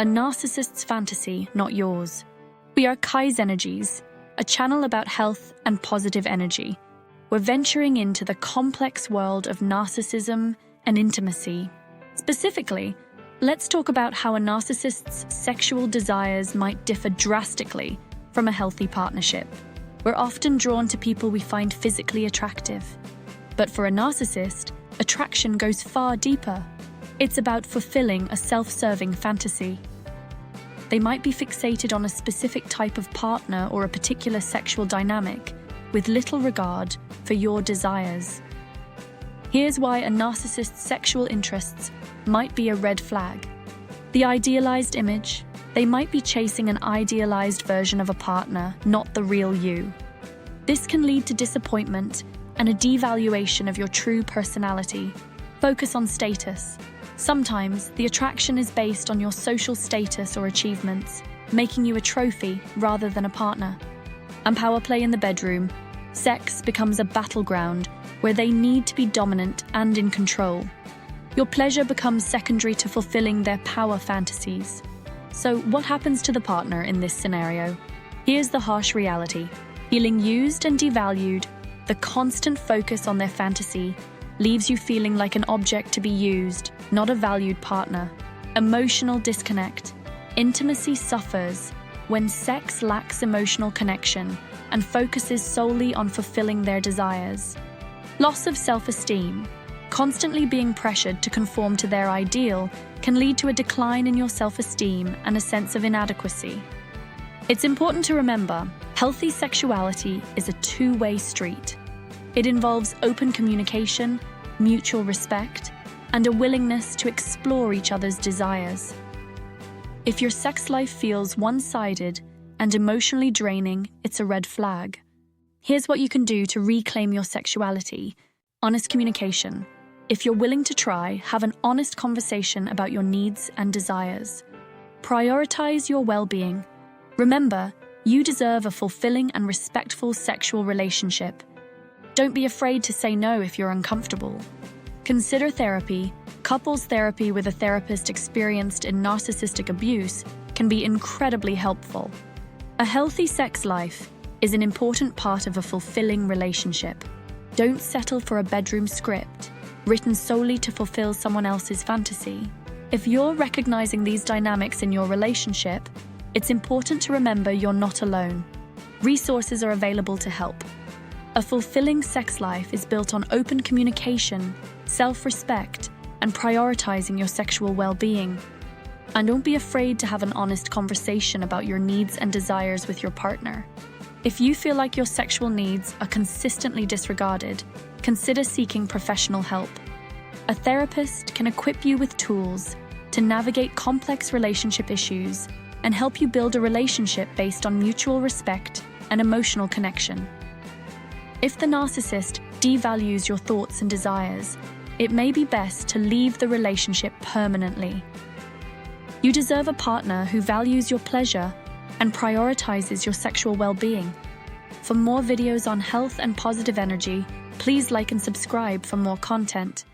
a narcissist's fantasy, not yours. We are Kaizenergies, a channel about health and positive energy. We're venturing into the complex world of narcissism and intimacy. Specifically, let's talk about how a narcissist's sexual desires might differ drastically from a healthy partnership. We're often drawn to people we find physically attractive. But for a narcissist, attraction goes far deeper. It's about fulfilling a self-serving fantasy. They might be fixated on a specific type of partner or a particular sexual dynamic, with little regard for your desires. Here's why a narcissist's sexual interests might be a red flag. The idealized image. They might be chasing an idealized version of a partner, not the real you. This can lead to disappointment and a devaluation of your true personality. Focus on status. Sometimes, the attraction is based on your social status or achievements, making you a trophy rather than a partner. And power play in the bedroom. Sex becomes a battleground where they need to be dominant and in control. Your pleasure becomes secondary to fulfilling their power fantasies. So, what happens to the partner in this scenario? Here's the harsh reality. Feeling used and devalued, the constant focus on their fantasy leaves you feeling like an object to be used, not a valued partner. Emotional disconnect. Intimacy suffers when sex lacks emotional connection and focuses solely on fulfilling their desires. Loss of self-esteem. Constantly being pressured to conform to their ideal can lead to a decline in your self-esteem and a sense of inadequacy. It's important to remember, healthy sexuality is a two-way street. It involves open communication, mutual respect, and a willingness to explore each other's desires. If your sex life feels one-sided and emotionally draining, it's a red flag. Here's what you can do to reclaim your sexuality. Honest communication. If you're willing to try, have an honest conversation about your needs and desires. Prioritize your well-being. Remember, you deserve a fulfilling and respectful sexual relationship. Don't be afraid to say no if you're uncomfortable. Consider therapy. Couples therapy with a therapist experienced in narcissistic abuse can be incredibly helpful. A healthy sex life is an important part of a fulfilling relationship. Don't settle for a bedroom script written solely to fulfill someone else's fantasy. If you're recognizing these dynamics in your relationship, it's important to remember you're not alone. Resources are available to help. A fulfilling sex life is built on open communication, self-respect, and prioritizing your sexual well-being. And don't be afraid to have an honest conversation about your needs and desires with your partner. If you feel like your sexual needs are consistently disregarded, consider seeking professional help. A therapist can equip you with tools to navigate complex relationship issues and help you build a relationship based on mutual respect and emotional connection. If the narcissist devalues your thoughts and desires, it may be best to leave the relationship permanently. You deserve a partner who values your pleasure and prioritizes your sexual well-being. For more videos on health and positive energy, please like and subscribe for more content.